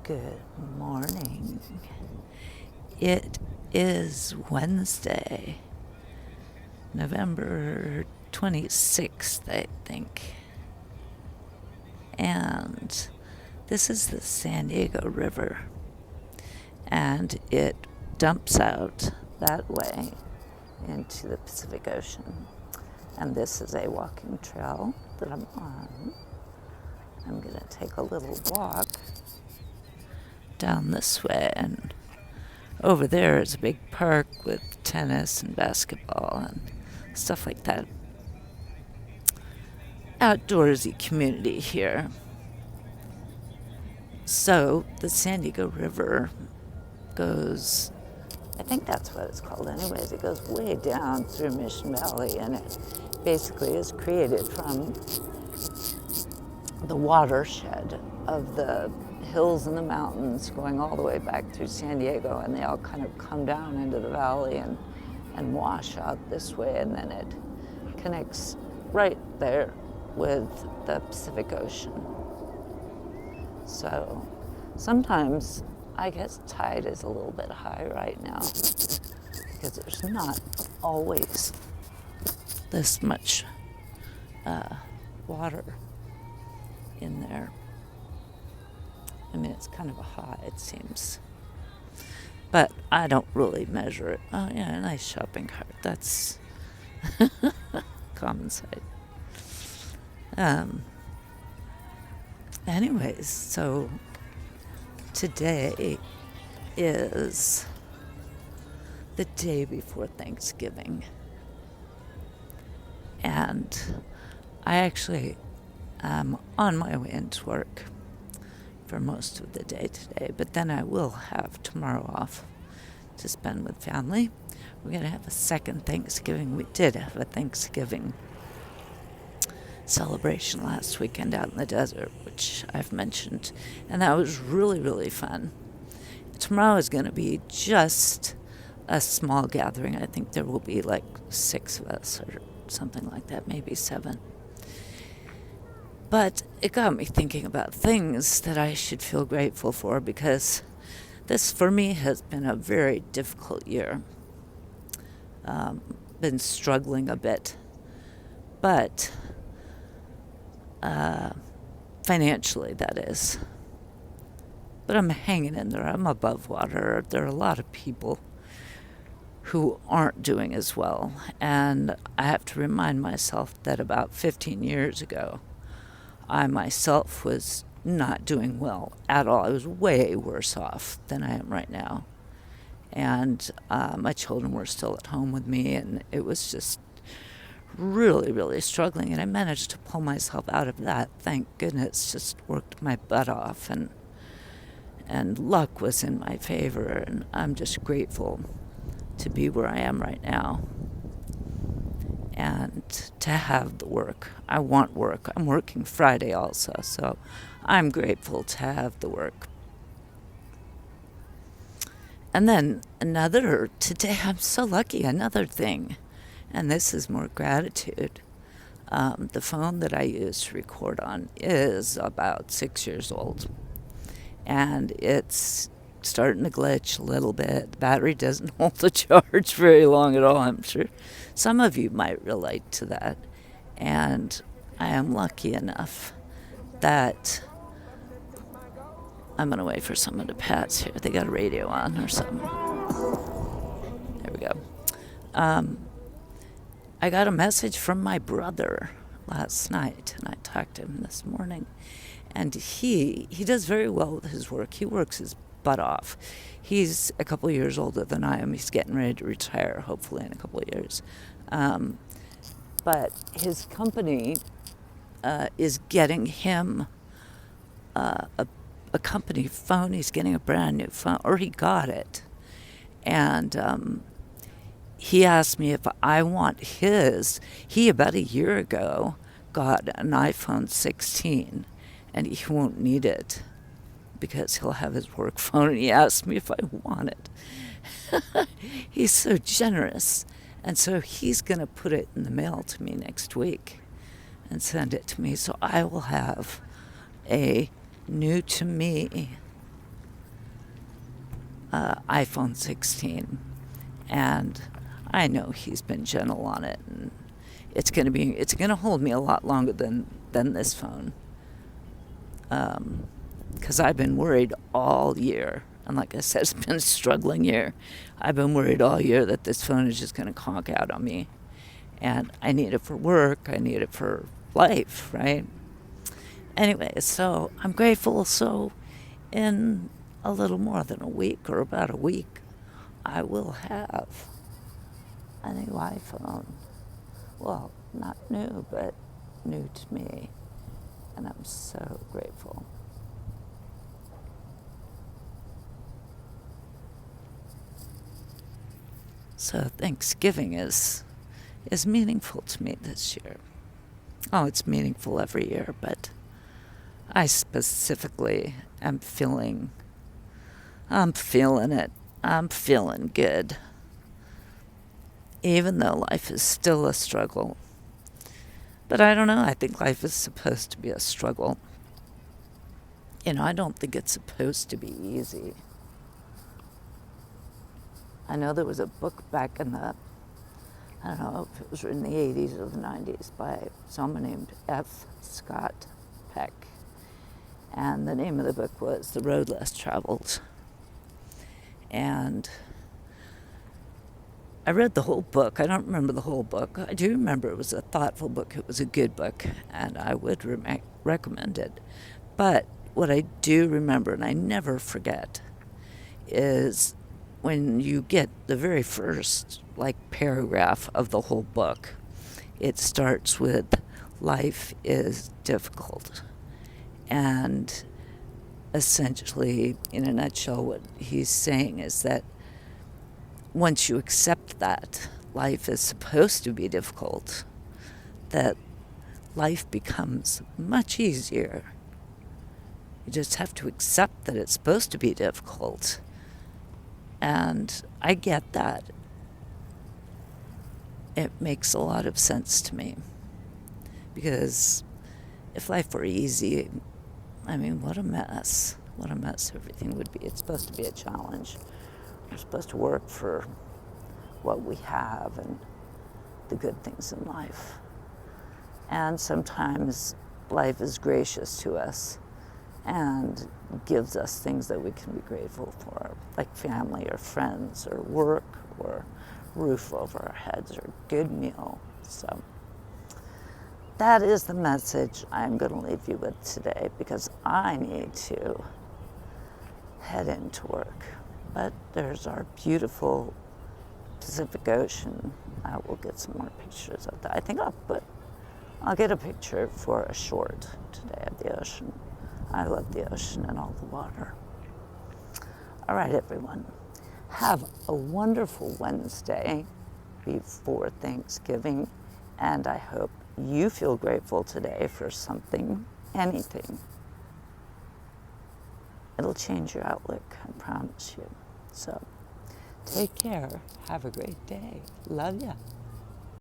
Good morning. It is Wednesday, November 26th, I think. And this is the San Diego River. And it dumps out that way into the Pacific Ocean. And this is a walking trail that I'm on. I'm going to take a little walk down this way, and over there is a big park with tennis and basketball and stuff like that. Outdoorsy community here. So the San Diego River goes, I think that's what it's called anyways, it goes way down through Mission Valley, and it basically is created from the watershed of the hills and the mountains going all the way back through San Diego, and they all kind of come down into the valley and wash out this way, and then it connects right there with the Pacific Ocean. So sometimes I guess tide is a little bit high right now because there's not always this much water in there. I mean, it's kind of a high, it seems. But I don't really measure it. Oh, yeah, a nice shopping cart. That's common sight. Anyways, so today is the day before Thanksgiving. And I actually am on my way into work for most of the day today, but then I will have tomorrow off to spend with family. We're going to have a second Thanksgiving. We did have a Thanksgiving celebration last weekend out in the desert, which I've mentioned, and that was really, really fun. Tomorrow is going to be just a small gathering. I think there will be like 6 of us or something like that, maybe 7. But it got me thinking about things that I should feel grateful for, because this, for me, has been a very difficult year. Been struggling a bit. But financially, that is. But I'm hanging in there. I'm above water. There are a lot of people who aren't doing as well. And I have to remind myself that about 15 years ago, I myself was not doing well at all. I was way worse off than I am right now. And my children were still at home with me, and it was just really, really struggling. And I managed to pull myself out of that. Thank goodness, just worked my butt off, and luck was in my favor. And I'm just grateful to be where I am right now. And to have the work. I want work. I'm working Friday also, so I'm grateful to have the work. And then today I'm so lucky, another thing, and this is more gratitude. The phone that I use to record on is about 6 years old, and it's starting to glitch a little bit. The battery doesn't hold the charge very long at all. I'm sure some of you might relate to that. And I am lucky enough that I'm going to wait for someone to pass here. They got a radio on or something. There we go. I got a message from my brother last night, and I talked to him this morning. And he does very well with his work. He works his butt off. He's a couple of years older than I am. He's getting ready to retire, hopefully in a couple of years. But his company is getting him a company phone. He's getting a brand new phone, or he got it. And he asked me if I want his. He, about a year ago, got an iPhone 16, and he won't need it because he'll have his work phone, and he asked me if I want it. He's so generous. And so he's going to put it in the mail to me next week and send it to me. So I will have a new to me iPhone 16, and I know he's been gentle on it, and it's gonna hold me a lot longer than this phone, because I've been worried all year, and like I said, it's been a struggling year. I've been worried all year that this phone is just gonna conk out on me, and I need it for work, I need it for life, right? Anyway, so I'm grateful. So in a little more than a week, or about a week, I will have a new iPhone. Well, not new, but new to me. And I'm so grateful. So Thanksgiving is meaningful to me this year. Oh, it's meaningful every year, but I specifically am I'm feeling it. I'm feeling good. Even though life is still a struggle. But I don't know, I think life is supposed to be a struggle. I don't think it's supposed to be easy. I know there was a book back in I don't know if it was written in the 80s or the 90s by someone named F. Scott Peck. And the name of the book was The Road Less Traveled. And I read the whole book. I don't remember the whole book. I do remember it was a thoughtful book. It was a good book, and I would recommend it. But what I do remember, and I never forget, is when you get the very first paragraph of the whole book, it starts with life is difficult. And essentially, in a nutshell, what he's saying is that once you accept that life is supposed to be difficult, that life becomes much easier. You just have to accept that it's supposed to be difficult. And I get that. It makes a lot of sense to me. Because if life were easy, what a mess. What a mess everything would be. It's supposed to be a challenge. We're supposed to work for what we have and the good things in life. And sometimes life is gracious to us and gives us things that we can be grateful for, like family or friends or work or roof over our heads or a good meal. So that is the message I'm going to leave you with today, because I need to head into work. But there's our beautiful Pacific Ocean. I will get some more pictures of that. I think I'll get a picture for a short today of the ocean. I love the ocean and all the water. All right, everyone. Have a wonderful Wednesday before Thanksgiving, and I hope you feel grateful today for something, anything. It'll change your outlook, I promise you. So, take care. Have a great day. Love ya.